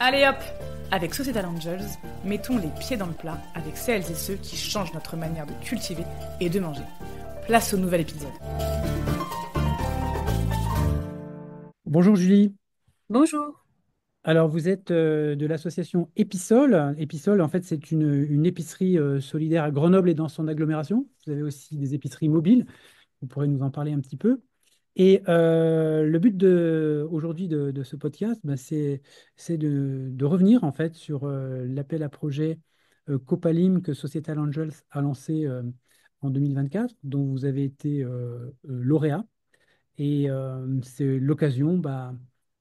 Allez hop! Avec Societal Angels, mettons les pieds dans le plat avec celles et ceux qui changent notre manière de cultiver et de manger. Place au nouvel épisode. Bonjour Julie. Bonjour. Alors vous êtes de l'association Épisole. Épisole, en fait, c'est une épicerie solidaire à Grenoble et dans son agglomération. Vous avez aussi des épiceries mobiles. Vous pourrez nous en parler un petit peu. Et le but aujourd'hui de ce podcast, c'est de revenir en fait sur l'appel à projet Copalim que Societal Angels a lancé en 2024, dont vous avez été lauréat. Et c'est l'occasion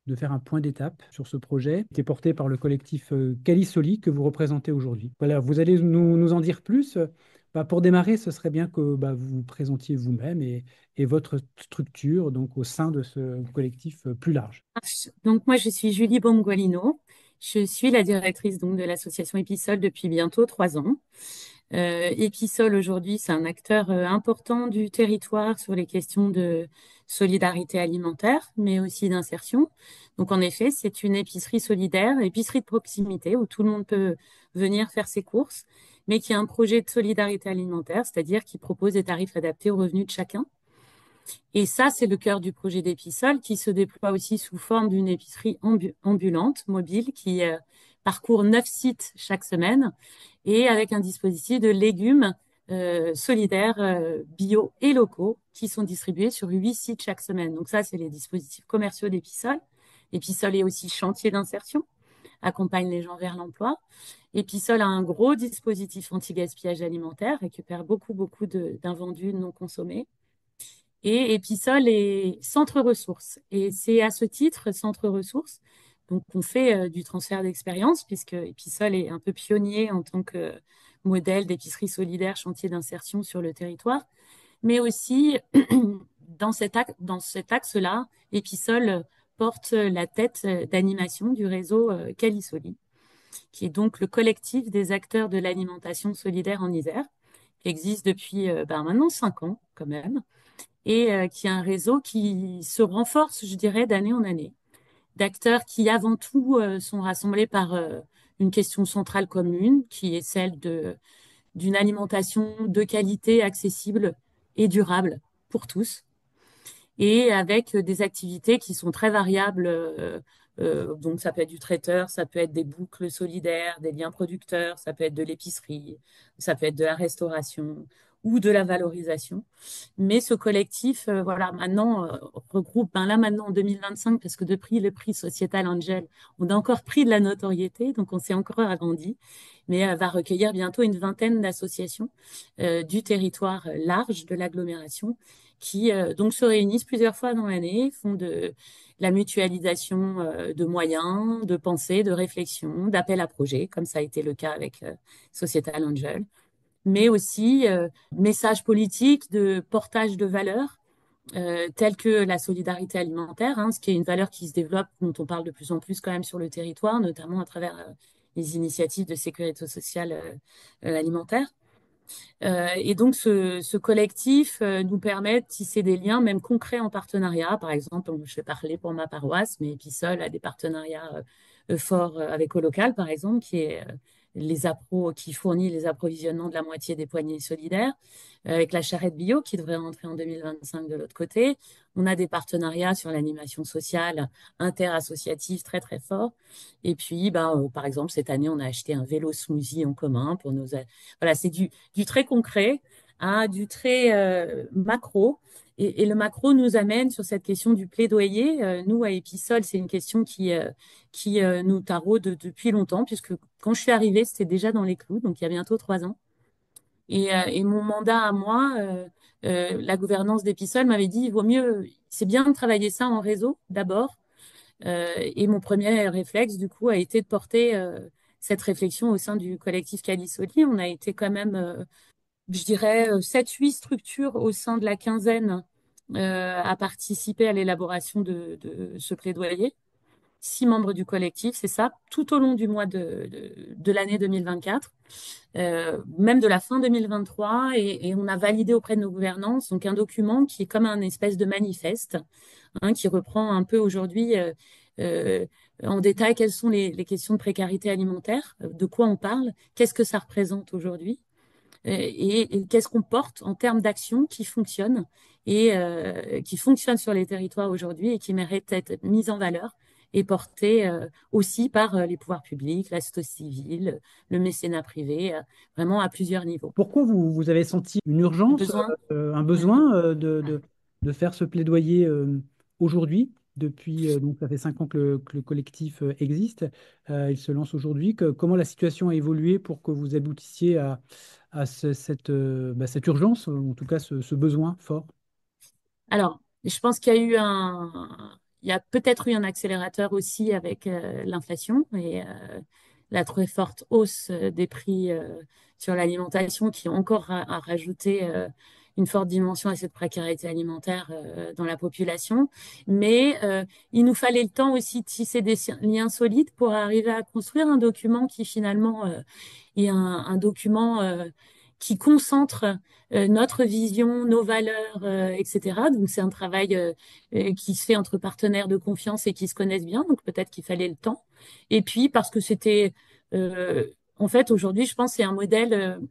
de faire un point d'étape sur ce projet qui est porté par le collectif Calisoli que vous représentez aujourd'hui. Voilà, vous allez nous en dire plus. Pour démarrer, ce serait bien que vous vous présentiez vous-même et votre structure donc, au sein de ce collectif plus large. Donc moi je suis Julie Baumgualino. Je suis la directrice donc de l'association Épisole depuis bientôt 3 ans. Épisole aujourd'hui c'est un acteur important du territoire sur les questions de solidarité alimentaire, mais aussi d'insertion. Donc en effet c'est une épicerie solidaire, épicerie de proximité où tout le monde peut venir faire ses courses, mais qui a un projet de solidarité alimentaire, c'est-à-dire qui propose des tarifs adaptés aux revenus de chacun. Et ça, c'est le cœur du projet d'Épisole qui se déploie aussi sous forme d'une épicerie ambulante, mobile, qui parcourt 9 sites chaque semaine et avec un dispositif de légumes solidaires, bio et locaux qui sont distribués sur 8 sites chaque semaine. Donc ça, c'est les dispositifs commerciaux d'Épisole. Épisole est aussi chantier d'insertion, accompagne les gens vers l'emploi. Épisole a un gros dispositif anti-gaspillage alimentaire, récupère beaucoup d'invendus non consommés. Et Épisole est centre ressources. Et c'est à ce titre, centre ressources, donc on fait du transfert d'expérience, puisque Épisole est un peu pionnier en tant que modèle d'épicerie solidaire, chantier d'insertion sur le territoire. Mais aussi, dans cet axe-là, Épisole porte la tête d'animation du réseau Calisoli, qui est donc le collectif des acteurs de l'alimentation solidaire en Isère, qui existe depuis maintenant 5 ans quand même et qui est un réseau qui se renforce, je dirais, d'année en année, d'acteurs qui avant tout sont rassemblés par une question centrale commune, qui est celle d'une alimentation de qualité, accessible et durable pour tous, et avec des activités qui sont très variables. Donc ça peut être du traiteur, ça peut être des boucles solidaires, des liens producteurs, ça peut être de l'épicerie, ça peut être de la restauration ou de la valorisation. Mais ce collectif, voilà, maintenant regroupe, là maintenant en 2025, parce que depuis le prix Societal Angel, on a encore pris de la notoriété, donc on s'est encore agrandi, mais va recueillir bientôt une vingtaine d'associations du territoire large de l'agglomération qui donc se réunissent plusieurs fois dans l'année, font de la mutualisation de moyens, de pensée, de réflexion, d'appel à projets, comme ça a été le cas avec Societal Angel, mais aussi messages politiques de portage de valeurs telles que la solidarité alimentaire, hein, ce qui est une valeur qui se développe, dont on parle de plus en plus quand même sur le territoire, notamment à travers les initiatives de sécurité sociale alimentaire. Et donc, ce collectif nous permet de tisser des liens, même concrets en partenariat. Par exemple, je vais parler pour ma paroisse, mais Épissole a des partenariats forts avec au local, par exemple, qui est qui fournit les approvisionnements de la moitié des poignées solidaires, avec la charrette bio qui devrait rentrer en 2025 de l'autre côté. On a des partenariats sur l'animation sociale interassociative très très forts. Et puis, par exemple, cette année, on a acheté un vélo smoothie en commun pour nos. Voilà, c'est du très concret à du très macro. Et le macro nous amène sur cette question du plaidoyer. Nous, à Épisole, c'est une question qui nous taraude depuis longtemps, puisque quand je suis arrivée, c'était déjà dans les clous, donc il y a bientôt 3 ans. Et mon mandat à moi, la gouvernance d'Épisole m'avait dit, il vaut mieux, c'est bien de travailler ça en réseau d'abord. Et mon premier réflexe, du coup, a été de porter cette réflexion au sein du collectif Calisoli. On a été quand même je dirais, 7-8 structures au sein de la quinzaine à participer à l'élaboration de ce plaidoyer. 6 membres du collectif, c'est ça, tout au long du mois de l'année 2024, même de la fin 2023, et on a validé auprès de nos gouvernances donc un document qui est comme un espèce de manifeste, hein, qui reprend un peu aujourd'hui euh, en détail quelles sont les questions de précarité alimentaire, de quoi on parle, qu'est-ce que ça représente aujourd'hui et qu'est-ce qu'on porte en termes d'actions qui fonctionnent et qui fonctionnent sur les territoires aujourd'hui et qui méritent d'être mises en valeur et portées aussi par les pouvoirs publics, la société civile, le mécénat privé, vraiment à plusieurs niveaux. Pourquoi vous avez senti une urgence, Besoin. un Ouais. besoin de faire ce plaidoyer aujourd'hui? Depuis, donc ça fait 5 ans que le collectif existe. Il se lance aujourd'hui. Comment la situation a évolué pour que vous aboutissiez à cette urgence, ou en tout cas ce besoin fort? Alors, je pense qu'il y a eu il y a peut-être eu un accélérateur aussi avec l'inflation et la très forte hausse des prix sur l'alimentation qui ont encore a rajouté une forte dimension à cette précarité alimentaire dans la population. Mais il nous fallait le temps aussi de tisser des liens solides pour arriver à construire un document qui finalement est un document qui concentre notre vision, nos valeurs, etc. Donc c'est un travail qui se fait entre partenaires de confiance et qui se connaissent bien. Donc peut-être qu'il fallait le temps. Et puis parce que c'était, en fait, aujourd'hui, je pense que c'est un modèle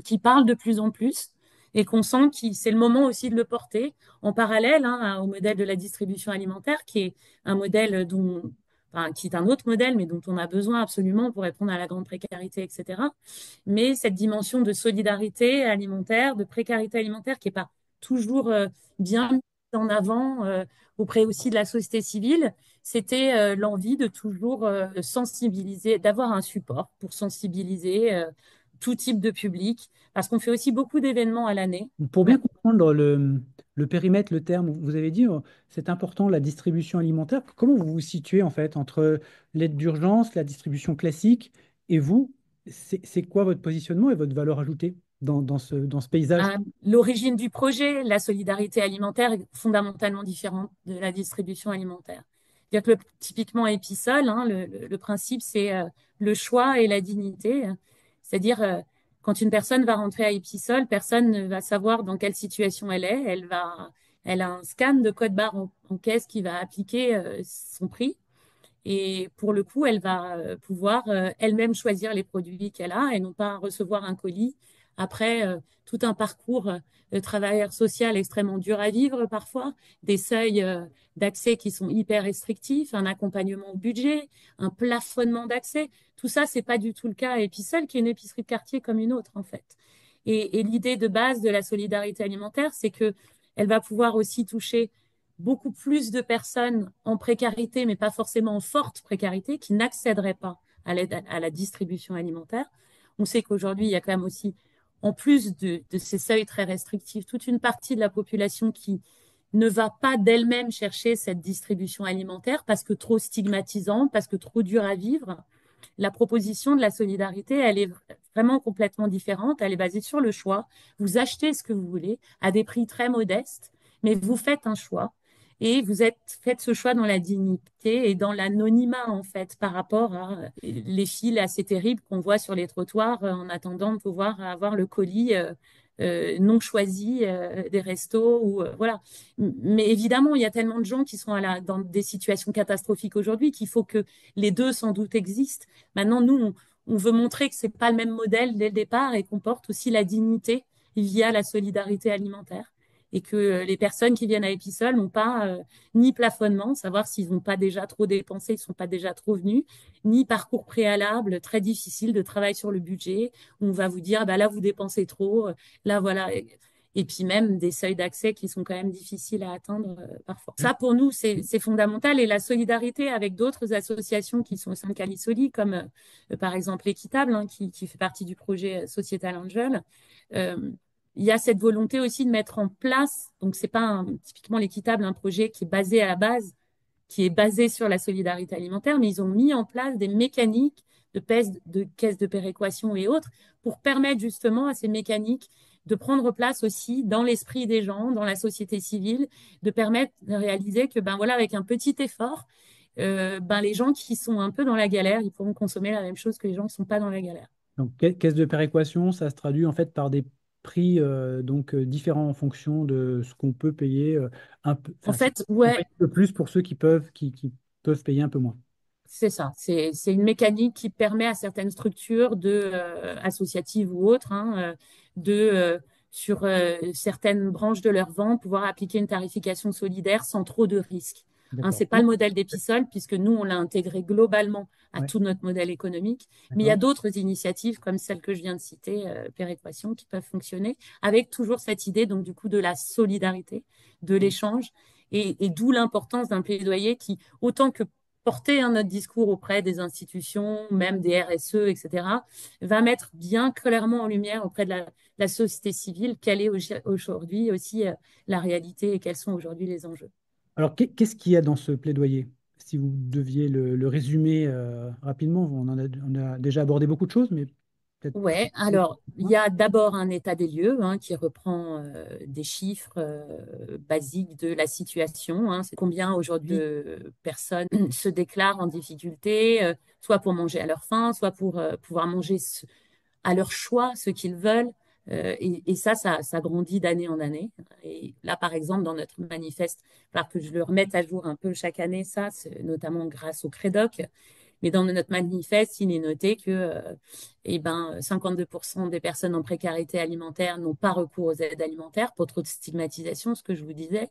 qui parle de plus en plus et qu'on sent que c'est le moment aussi de le porter en parallèle hein, au modèle de la distribution alimentaire, qui est un modèle qui est un autre modèle, mais dont on a besoin absolument pour répondre à la grande précarité, etc. Mais cette dimension de solidarité alimentaire, de précarité alimentaire qui n'est pas toujours bien mise en avant auprès aussi de la société civile, c'était l'envie de toujours sensibiliser, d'avoir un support pour sensibiliser tout type de public, parce qu'on fait aussi beaucoup d'événements à l'année. Pour bien Ouais. comprendre le périmètre, le terme, vous avez dit, c'est important la distribution alimentaire. Comment vous vous situez en fait entre l'aide d'urgence, la distribution classique et vous? C'est quoi votre positionnement et votre valeur ajoutée dans ce paysage? L'origine du projet, la solidarité alimentaire, est fondamentalement différente de la distribution alimentaire. C'est-à-dire que typiquement Épisol, hein, le principe, c'est le choix et la dignité. C'est-à-dire, quand une personne va rentrer à Épisol, personne ne va savoir dans quelle situation elle est. Elle a un scan de code barre en caisse qui va appliquer son prix. Et pour le coup, elle va pouvoir elle-même choisir les produits qu'elle a et non pas recevoir un colis après tout un parcours de travailleur social extrêmement dur à vivre parfois, des seuils d'accès qui sont hyper restrictifs, un accompagnement au budget, un plafonnement d'accès. Tout ça, c'est pas du tout le cas à Épisole, qui est une épicerie de quartier comme une autre en fait. Et l'idée de base de la solidarité alimentaire, c'est que elle va pouvoir aussi toucher beaucoup plus de personnes en précarité, mais pas forcément en forte précarité, qui n'accéderaient pas à l'aide à la distribution alimentaire. On sait qu'aujourd'hui, il y a quand même aussi, en plus de ces seuils très restrictifs, toute une partie de la population qui ne va pas d'elle-même chercher cette distribution alimentaire parce que trop stigmatisante, parce que trop dur à vivre. La proposition de la solidarité, elle est vraiment complètement différente. Elle est basée sur le choix. Vous achetez ce que vous voulez à des prix très modestes, mais vous faites un choix et faites ce choix dans la dignité et dans l'anonymat, en fait, par rapport à les files assez terribles qu'on voit sur les trottoirs en attendant de pouvoir avoir le colis non choisi des restos ou voilà. Mais évidemment, il y a tellement de gens qui sont dans des situations catastrophiques aujourd'hui qu'il faut que les deux sans doute existent. Maintenant, nous, on veut montrer que c'est pas le même modèle dès le départ et qu'on porte aussi la dignité via la solidarité alimentaire et que les personnes qui viennent à Épisol n'ont pas ni plafonnement, savoir s'ils n'ont pas déjà trop dépensé, ils ne sont pas déjà trop venus, ni parcours préalable très difficile de travail sur le budget, où on va vous dire, bah là, vous dépensez trop, là, voilà. Et puis même des seuils d'accès qui sont quand même difficiles à atteindre parfois. Ça, pour nous, c'est fondamental. Et la solidarité avec d'autres associations qui sont au sein de Calisoli, comme par exemple l'Équitable, hein, qui fait partie du projet Sociétal Angel, euh, il y a cette volonté aussi de mettre en place, donc c'est pas typiquement l'Équitable, un projet qui est basé à la base, qui est basé sur la solidarité alimentaire, mais ils ont mis en place des mécaniques de caisse de péréquation et autres pour permettre justement à ces mécaniques de prendre place aussi dans l'esprit des gens, dans la société civile, de permettre de réaliser que ben voilà, avec un petit effort, ben, les gens qui sont un peu dans la galère, ils pourront consommer la même chose que les gens qui ne sont pas dans la galère. Donc, caisse de péréquation, ça se traduit en fait par des prix différents en fonction de ce qu'on peut payer un peu. En Enfin, fait, on paye ouais, un peu plus pour ceux qui peuvent payer un peu moins. c'est ça. C'est une mécanique qui permet à certaines structures associatives ou autres, hein, sur certaines branches de leur vente, pouvoir appliquer une tarification solidaire sans trop de risques. Hein, D'accord. c'est pas le modèle d'Episol, puisque nous, on l'a intégré globalement à Ouais, tout notre modèle économique. Mais il y a d'accord. d'autres initiatives, comme celle que je viens de citer, Péréquation, qui peuvent fonctionner, avec toujours cette idée, donc, du coup, de la solidarité, de l'échange, et d'où l'importance d'un plaidoyer qui, autant que porter notre discours auprès des institutions, même des RSE, etc., va mettre bien clairement en lumière auprès de la société civile quelle est aujourd'hui aussi la réalité et quels sont aujourd'hui les enjeux. Alors, qu'est-ce qu'il y a dans ce plaidoyer? Si vous deviez le résumer rapidement, on a déjà abordé beaucoup de choses, mais peut-être pour Ouais, aller alors plus il loin. y a d'abord un état des lieux hein, qui reprend des chiffres basiques de la situation. Hein. C'est combien aujourd'hui de personnes se déclarent en difficulté, soit pour manger à leur faim, soit pour pouvoir manger à leur choix ce qu'ils veulent. Et ça grandit d'année en année. Et là, par exemple, dans notre manifeste, il va falloir que je le remette à jour un peu chaque année, ça, notamment grâce au Crédoc. Mais dans notre manifeste, il est noté que 52% des personnes en précarité alimentaire n'ont pas recours aux aides alimentaires pour trop de stigmatisation, ce que je vous disais,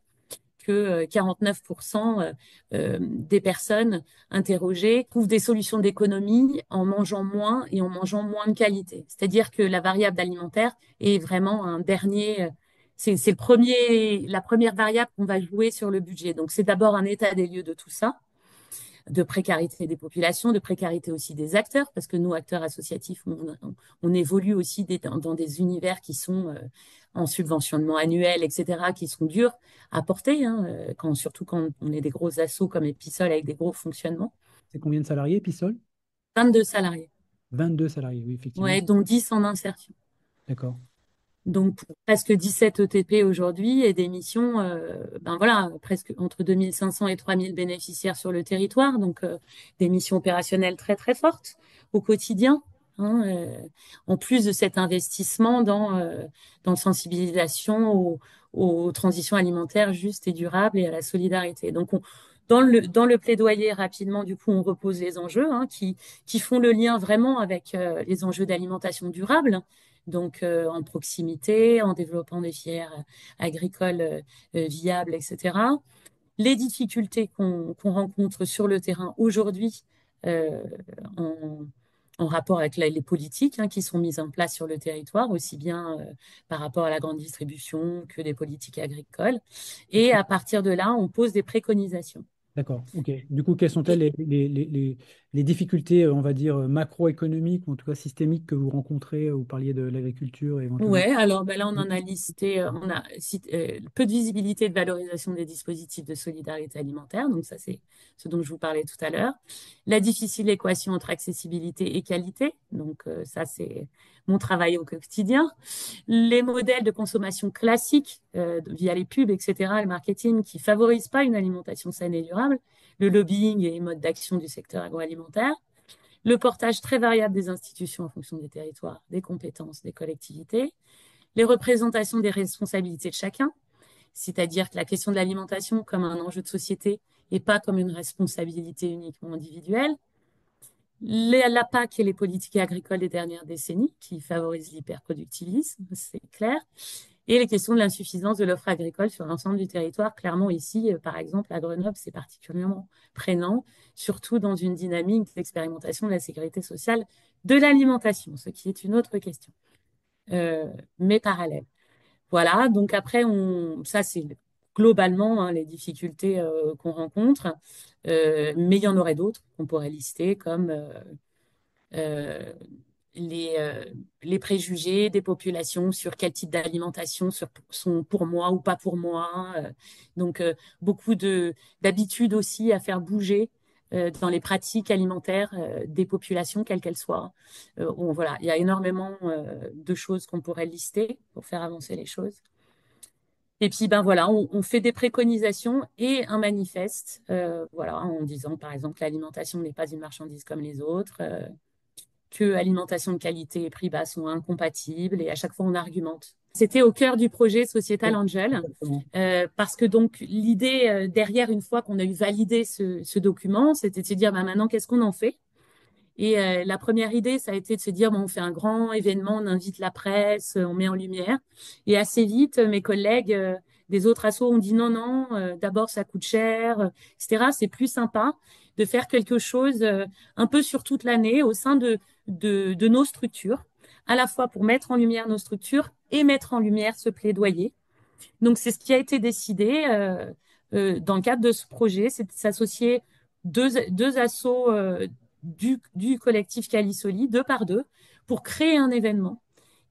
que 49% des personnes interrogées trouvent des solutions d'économie en mangeant moins et en mangeant moins de qualité. C'est-à-dire que la variable alimentaire est vraiment un dernier, c'est la première variable qu'on va jouer sur le budget. Donc c'est d'abord un état des lieux de tout ça, de précarité des populations, de précarité aussi des acteurs, parce que nous, acteurs associatifs, on évolue aussi dans des univers qui sont en subventionnement annuel, etc., qui sont durs à porter, hein, surtout quand on est des gros assos comme Episol avec des gros fonctionnements. C'est combien de salariés, Pissol? 22 salariés, 22 salariés, oui, effectivement. ouais, dont 10 en insertion. D'accord. Donc, presque 17 ETP aujourd'hui et des missions, ben voilà, presque entre 2500 et 3000 bénéficiaires sur le territoire. Donc, des missions opérationnelles très, très fortes au quotidien. Hein, en plus de cet investissement dans la sensibilisation aux transitions alimentaires justes et durables et à la solidarité. Donc, dans le plaidoyer, rapidement, du coup, on repose les enjeux hein, qui font le lien vraiment avec les enjeux d'alimentation durable donc en proximité, en développant des filières agricoles viables, etc. Les difficultés qu'on rencontre sur le terrain aujourd'hui euh, en, en rapport avec les politiques hein, qui sont mises en place sur le territoire, aussi bien par rapport à la grande distribution que des politiques agricoles. Et à partir de là, on pose des préconisations. D'accord, ok. Du coup, quelles sont-elles Et, les difficultés, on va dire, macroéconomiques, ou en tout cas systémiques que vous rencontrez? Vous parliez de l'agriculture et éventuellement. Ouais, alors ben là, on en a listé, on a cité, peu de visibilité et de valorisation des dispositifs de solidarité alimentaire, donc ça c'est ce dont je vous parlais tout à l'heure. La difficile équation entre accessibilité et qualité, donc ça c'est mon travail au quotidien. Les modèles de consommation classiques via les pubs, etc., le marketing qui favorisent pas une alimentation saine et durable, le lobbying et les modes d'action du secteur agroalimentaire le portage très variable des institutions en fonction des territoires, des compétences, des collectivités, les représentations des responsabilités de chacun, c'est-à-dire que la question de l'alimentation comme un enjeu de société et pas comme une responsabilité uniquement individuelle, la PAC et les politiques agricoles des dernières décennies qui favorisent l'hyperproductivisme, c'est clair, et les questions de l'insuffisance de l'offre agricole sur l'ensemble du territoire. Clairement, ici, par exemple, à Grenoble, c'est particulièrement prégnant, surtout dans une dynamique d'expérimentation de la sécurité sociale de l'alimentation, ce qui est une autre question, mais parallèle. Voilà, donc après, ça c'est globalement hein, les difficultés qu'on rencontre, mais il y en aurait d'autres qu'on pourrait lister comme euh, les, euh, les préjugés des populations sur quel type d'alimentation sont pour moi ou pas pour moi. Donc, beaucoup d'habitudes aussi à faire bouger dans les pratiques alimentaires des populations, quelles qu'elles soient. Voilà, il y a énormément de choses qu'on pourrait lister pour faire avancer les choses. Et puis, ben voilà, on fait des préconisations et un manifeste, voilà, en disant, par exemple, que l'alimentation n'est pas une marchandise comme les autres, que alimentation de qualité et prix bas sont incompatibles, et à chaque fois, on argumente. C'était au cœur du projet Societal Oui, Angel, exactement. parce que donc l'idée derrière, une fois qu'on a eu validé ce document, c'était de se dire, ben maintenant, qu'est-ce qu'on en fait? Et la première idée, ça a été de se dire, bon, on fait un grand événement, on invite la presse, on met en lumière. Et assez vite, mes collègues des autres assos ont dit, non, non, d'abord, ça coûte cher, etc. C'est plus sympa de faire quelque chose un peu sur toute l'année au sein de nos structures, à la fois pour mettre en lumière nos structures et mettre en lumière ce plaidoyer. Donc, c'est ce qui a été décidé dans le cadre de ce projet, c'est de s'associer deux assos du collectif Calisoli, deux par deux, pour créer un événement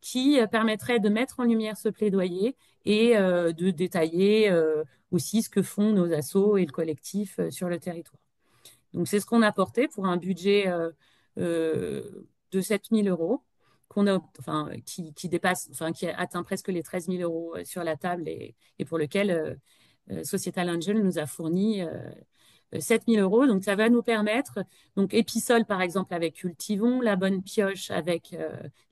qui permettrait de mettre en lumière ce plaidoyer et de détailler aussi ce que font nos assos et le collectif sur le territoire. Donc, c'est ce qu'on a porté pour un budget de 7 000 euros qu'on a, enfin, qui dépasse, enfin, qui atteint presque les 13 000 euros sur la table et pour lequel Societal Angel nous a fourni 7 000 euros. Donc, ça va nous permettre, donc, Épisol, par exemple, avec Cultivons, la bonne pioche avec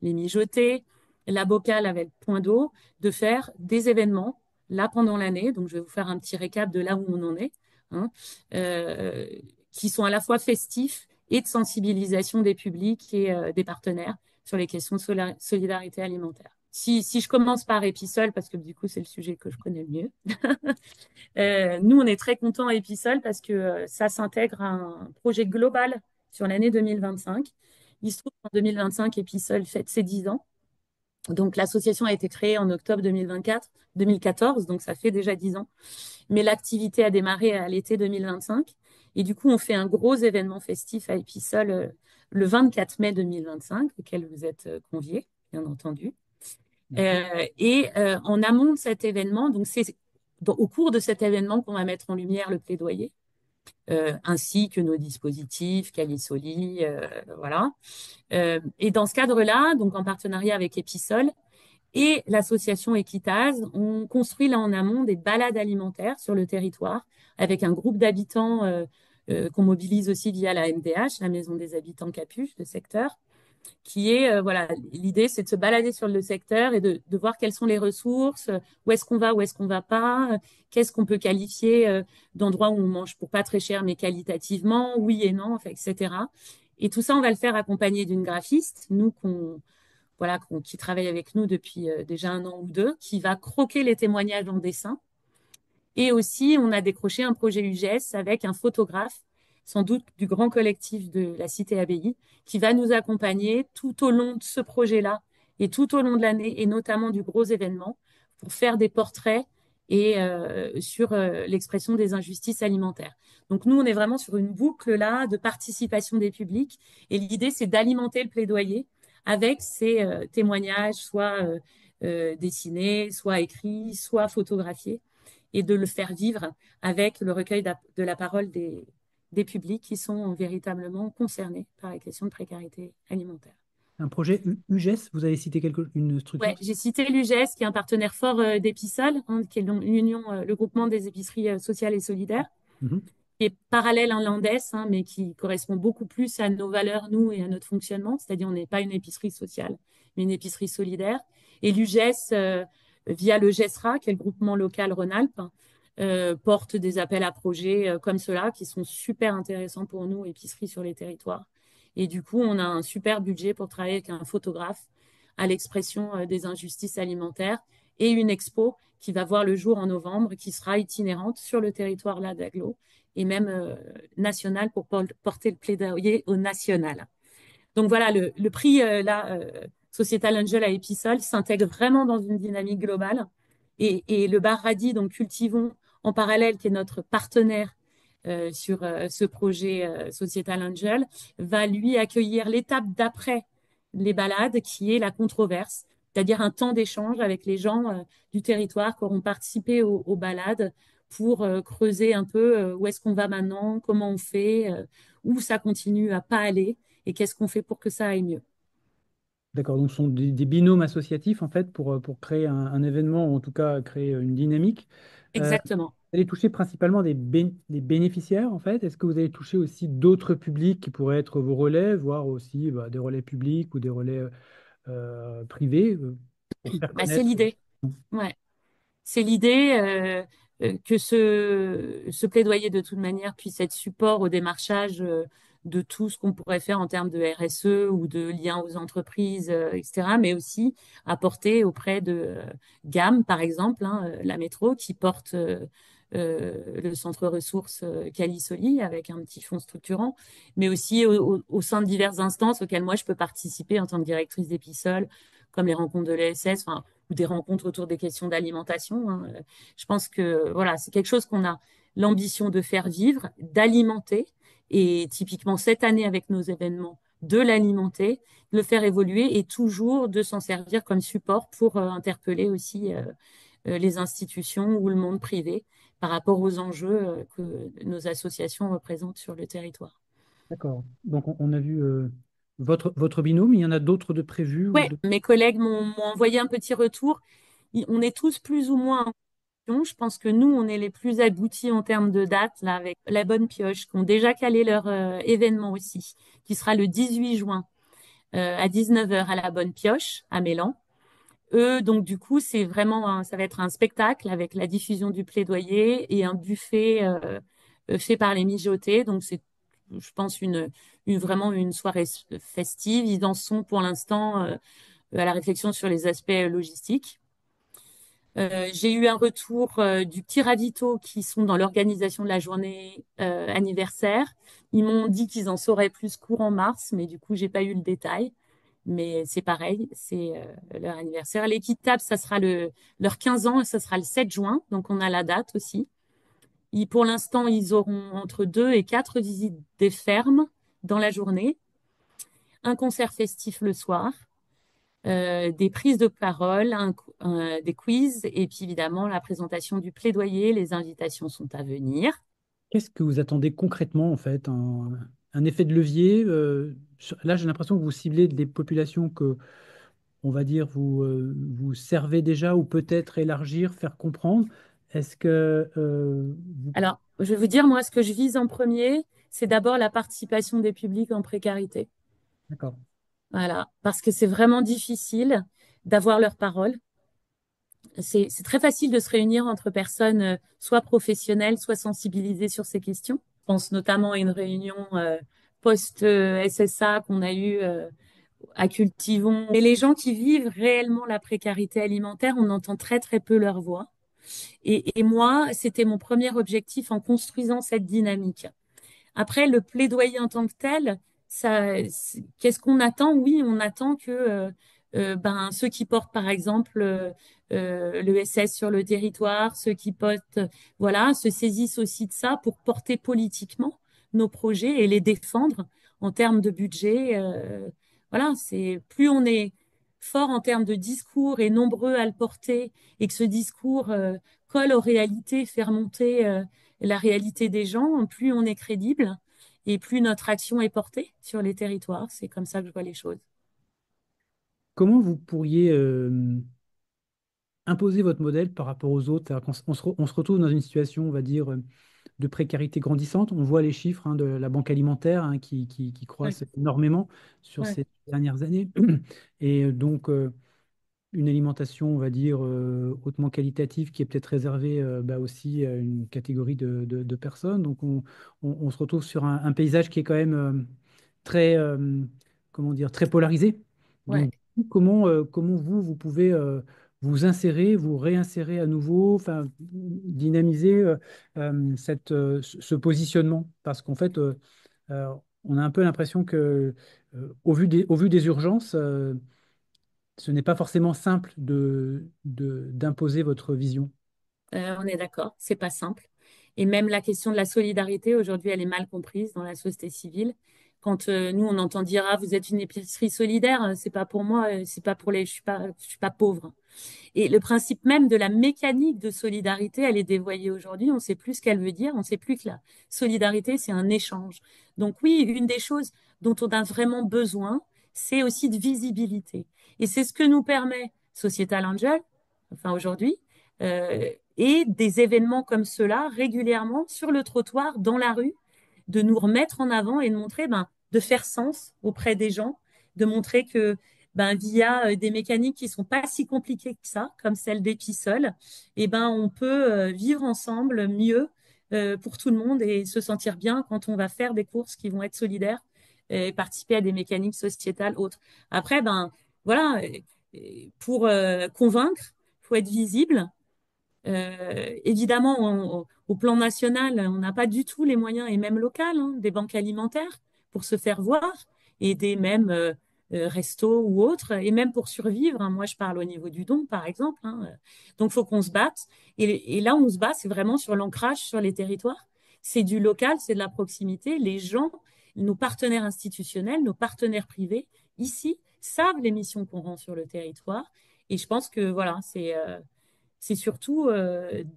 les mijotés, la bocale avec Point d'eau, de faire des événements là pendant l'année. Donc, je vais vous faire un petit récap de là où on en est, hein, euh, qui sont à la fois festifs et de sensibilisation des publics et des partenaires sur les questions de solidarité alimentaire. Si je commence par Épisol, parce que du coup, c'est le sujet que je connais le mieux. Nous, on est très contents à Épisol parce que ça s'intègre à un projet global sur l'année 2025. Il se trouve qu'en 2025, Épisol fête ses 10 ans. Donc, l'association a été créée en octobre 2014, donc ça fait déjà 10 ans. Mais l'activité a démarré à l'été 2025. Et du coup, on fait un gros événement festif à Épisol le 24 mai 2025, auquel vous êtes conviés, bien entendu. D'accord. En amont de cet événement, donc c'est au cours de cet événement qu'on va mettre en lumière le plaidoyer, ainsi que nos dispositifs, Calisoli, voilà. Et dans ce cadre-là, donc en partenariat avec Episol et l'association Equitase, on construit là en amont des balades alimentaires sur le territoire avec un groupe d'habitants qu'on mobilise aussi via la MDH, la Maison des Habitants Capuche, de secteur, qui est, voilà, l'idée, c'est de se balader sur le secteur et de voir quelles sont les ressources, où est-ce qu'on va, où est-ce qu'on va pas, qu'est-ce qu'on peut qualifier d'endroits où on mange pour pas très cher, mais qualitativement, oui et non, enfin, etc. Et tout ça, on va le faire accompagné d'une graphiste, nous, voilà, qui travaille avec nous depuis déjà un an ou deux, qui va croquer les témoignages en dessin et aussi, on a décroché un projet UGS avec un photographe, sans doute du grand collectif de la Cité Abbaye, qui va nous accompagner tout au long de ce projet-là et tout au long de l'année, et notamment du gros événement, pour faire des portraits et sur l'expression des injustices alimentaires. Donc nous, on est vraiment sur une boucle là de participation des publics, et l'idée, c'est d'alimenter le plaidoyer avec ces témoignages, soit dessinés, soit écrits, soit photographiés et de le faire vivre avec le recueil de la parole des publics qui sont véritablement concernés par la question de précarité alimentaire. Un projet UGES, vous avez cité une Ouais, structure? j'ai cité l'UGS, qui est un partenaire fort d'Episol, hein, qui est l'union, le groupement des épiceries sociales et solidaires, Mhm. qui est parallèle à l'Andes, hein, mais qui correspond beaucoup plus à nos valeurs, nous, et à notre fonctionnement. C'est-à-dire, on n'est pas une épicerie sociale, mais une épicerie solidaire. Et l'UGS, via le GESRA, qui est le groupement local Rhône-Alpes, porte des appels à projets comme ceux-là, qui sont super intéressants pour nous, épiceries sur les territoires. Et du coup, on a un super budget pour travailler avec un photographe à l'expression des injustices alimentaires et une expo qui va voir le jour en novembre, qui sera itinérante sur le territoire là d'Aglo et même national pour porter le plaidoyer au national. Donc voilà, le prix là, Societal Angel à Episol s'intègre vraiment dans une dynamique globale. Et le bar Radis, donc Cultivons en parallèle, qui est notre partenaire sur ce projet Societal Angel, va lui accueillir l'étape d'après les balades, qui est la controverse, c'est-à-dire un temps d'échange avec les gens du territoire qui auront participé aux balades pour creuser un peu où est-ce qu'on va maintenant, comment on fait, où ça continue à pas aller et qu'est-ce qu'on fait pour que ça aille mieux. D'accord, donc ce sont des binômes associatifs en fait pour créer un événement, ou en tout cas créer une dynamique. Exactement. Vous allez toucher principalement des bénéficiaires en fait. Est-ce que vous allez toucher aussi d'autres publics qui pourraient être vos relais, voire aussi des relais publics ou des relais privés pour faire Bah, c'est connaître? l'idée. Ouais. C'est l'idée que ce plaidoyer, de toute manière, puisse être support au démarchage de tout ce qu'on pourrait faire en termes de RSE ou de liens aux entreprises, etc., mais aussi apporter auprès de GAM, par exemple, hein, la métro, qui porte le centre ressources Calisoli avec un petit fonds structurant, mais aussi au sein de diverses instances auxquelles moi je peux participer en tant que directrice d'Épisol, comme les rencontres de l'ESS, enfin, ou des rencontres autour des questions d'alimentation, hein. Je pense que voilà, c'est quelque chose qu'on a l'ambition de faire vivre, d'alimenter, et typiquement cette année avec nos événements, de l'alimenter, de le faire évoluer et toujours de s'en servir comme support pour interpeller aussi les institutions ou le monde privé par rapport aux enjeux que nos associations représentent sur le territoire. D'accord. Donc on a vu votre binôme, il y en a d'autres de prévus ou Ouais, de... mes collègues m'ont envoyé un petit retour. On est tous plus ou moins en question. Je pense que nous, on est les plus aboutis en termes de date, là, avec la bonne pioche, qui ont déjà calé leur événement aussi, qui sera le 18 juin à 19 heures à la bonne pioche, à Mélan. Eux, donc du coup, c'est vraiment, ça va être un spectacle avec la diffusion du plaidoyer et un buffet fait par les mijotés. Donc c'est, je pense, vraiment une soirée festive. Ils en sont pour l'instant à la réflexion sur les aspects logistiques. J'ai eu un retour du petit ravito qui sont dans l'organisation de la journée anniversaire. Ils m'ont dit qu'ils en sauraient plus courant mars, mais du coup, j'ai pas eu le détail. Mais c'est pareil, c'est leur anniversaire. L'équitable, ça sera leur 15 ans et ça sera le 7 juin. Donc, on a la date aussi. Pour l'instant, ils auront entre 2 et 4 visites des fermes dans la journée, un concert festif le soir, des prises de parole, des quiz et puis évidemment la présentation du plaidoyer. Les invitations sont à venir. Qu'est-ce que vous attendez concrètement en fait? Un effet de levier? Là, j'ai l'impression que vous ciblez des populations que, on va dire, vous servez déjà ou peut-être élargir, faire comprendre. Est-ce que vous... Alors, je vais vous dire, moi, ce que je vise en premier, c'est d'abord la participation des publics en précarité. D'accord. Voilà, parce que c'est vraiment difficile d'avoir leur parole. C'est très facile de se réunir entre personnes soit professionnelles, soit sensibilisées sur ces questions. Je pense notamment à une réunion post-SSA qu'on a eue à Cultivons. Et les gens qui vivent réellement la précarité alimentaire, on entend très très peu leur voix. Et moi, c'était mon premier objectif en construisant cette dynamique. Après, le plaidoyer en tant que tel, ça, qu'est-ce qu'on attend? Oui, on attend que ben, ceux qui portent, par exemple, le SS sur le territoire, ceux qui portent, voilà, se saisissent aussi de ça pour porter politiquement nos projets et les défendre en termes de budget. Voilà, c'est plus on est fort en termes de discours et nombreux à le porter et que ce discours colle aux réalités, fait remonter la réalité des gens, plus on est crédible et plus notre action est portée sur les territoires. C'est comme ça que je vois les choses. Comment vous pourriez imposer votre modèle par rapport aux autres? C'est-à-dire on se retrouve dans une situation, on va dire, de précarité grandissante. On voit les chiffres hein, de la banque alimentaire hein, qui Ouais, croissent énormément sur ouais, ces dernières années. Et donc, une alimentation, on va dire, hautement qualitative qui est peut-être réservée aussi à une catégorie de personnes. Donc, on se retrouve sur un paysage qui est quand même très, comment dire, très polarisé. ouais. Donc, comment vous pouvez vous insérer, vous réinsérer à nouveau, enfin, dynamiser ce positionnement? Parce qu'en fait, euh, on a un peu l'impression que, au vu des urgences, ce n'est pas forcément simple d'imposer votre vision. On est d'accord, c'est pas simple. Et même la question de la solidarité, aujourd'hui, elle est mal comprise dans la société civile. Quand nous, on entend dire, ah, vous êtes une épicerie solidaire, c'est pas pour moi, c'est pas pour les, je suis pas pauvre. Et le principe même de la mécanique de solidarité, elle est dévoyée aujourd'hui. On ne sait plus ce qu'elle veut dire. On ne sait plus que la solidarité, c'est un échange. Donc oui, une des choses dont on a vraiment besoin, c'est aussi de visibilité. Et c'est ce que nous permet Societal Angel, enfin aujourd'hui, et des événements comme cela régulièrement sur le trottoir, dans la rue, de nous remettre en avant et de montrer, ben, de faire sens auprès des gens, de montrer que ben, via des mécaniques qui sont pas si compliquées que ça, comme celle d'Episol, et ben, on peut vivre ensemble mieux pour tout le monde et se sentir bien quand on va faire des courses qui vont être solidaires et participer à des mécaniques sociétales autres. Après, ben voilà, pour convaincre, faut être visible. Évidemment, au plan national, on n'a pas du tout les moyens, et même local, hein, des banques alimentaires pour se faire voir, et des mêmes restos ou autres, et même pour survivre. Hein. Moi, je parle au niveau du don, par exemple. Hein. Donc, faut qu'on se batte. Et là, on se bat, c'est vraiment sur l'ancrage sur les territoires. C'est du local, c'est de la proximité. Les gens, nos partenaires institutionnels, nos partenaires privés, ici, savent les missions qu'on rend sur le territoire. Et je pense que voilà, c'est surtout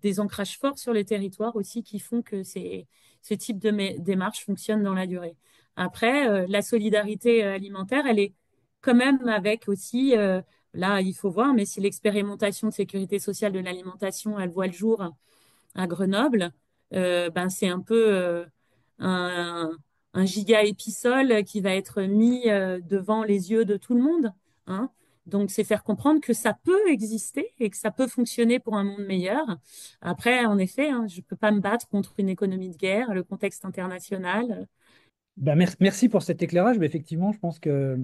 des ancrages forts sur les territoires aussi qui font que ce type de démarche fonctionne dans la durée. Après, la solidarité alimentaire, elle est quand même avec aussi, là, il faut voir, mais si l'expérimentation de sécurité sociale de l'alimentation, elle voit le jour à Grenoble, ben c'est un peu un, un giga épisole qui va être mis devant les yeux de tout le monde. Hein. Donc, c'est faire comprendre que ça peut exister et que ça peut fonctionner pour un monde meilleur. Après, en effet, hein, je peux pas me battre contre une économie de guerre, le contexte international. Ben, merci pour cet éclairage. Mais effectivement, je pense que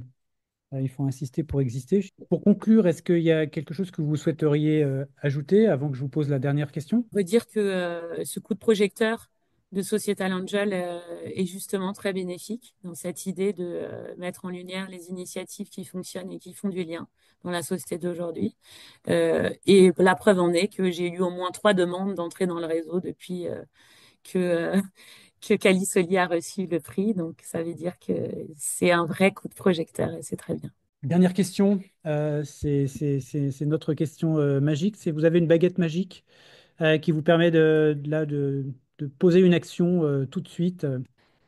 il faut insister pour exister. Pour conclure, est-ce qu'il y a quelque chose que vous souhaiteriez ajouter avant que je vous pose la dernière question? On veut dire que ce coup de projecteur de Societal Angel est justement très bénéfique dans cette idée de mettre en lumière les initiatives qui fonctionnent et qui font du lien dans la société d'aujourd'hui. Et la preuve en est que j'ai eu au moins 3 demandes d'entrer dans le réseau depuis que, que Calisoli a reçu le prix. Donc, ça veut dire que c'est un vrai coup de projecteur et c'est très bien. Dernière question, c'est notre question magique. C'est vous avez une baguette magique qui vous permet de poser une action tout de suite.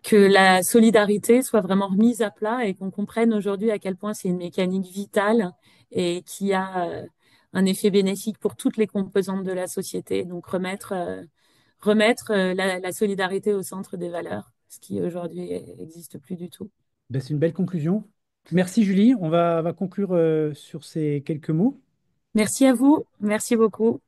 Que la solidarité soit vraiment remise à plat et qu'on comprenne aujourd'hui à quel point c'est une mécanique vitale et qui a un effet bénéfique pour toutes les composantes de la société. Donc remettre la solidarité au centre des valeurs, ce qui aujourd'hui n'existe plus du tout. Ben, c'est une belle conclusion. Merci Julie. On va conclure sur ces quelques mots. Merci à vous. Merci beaucoup.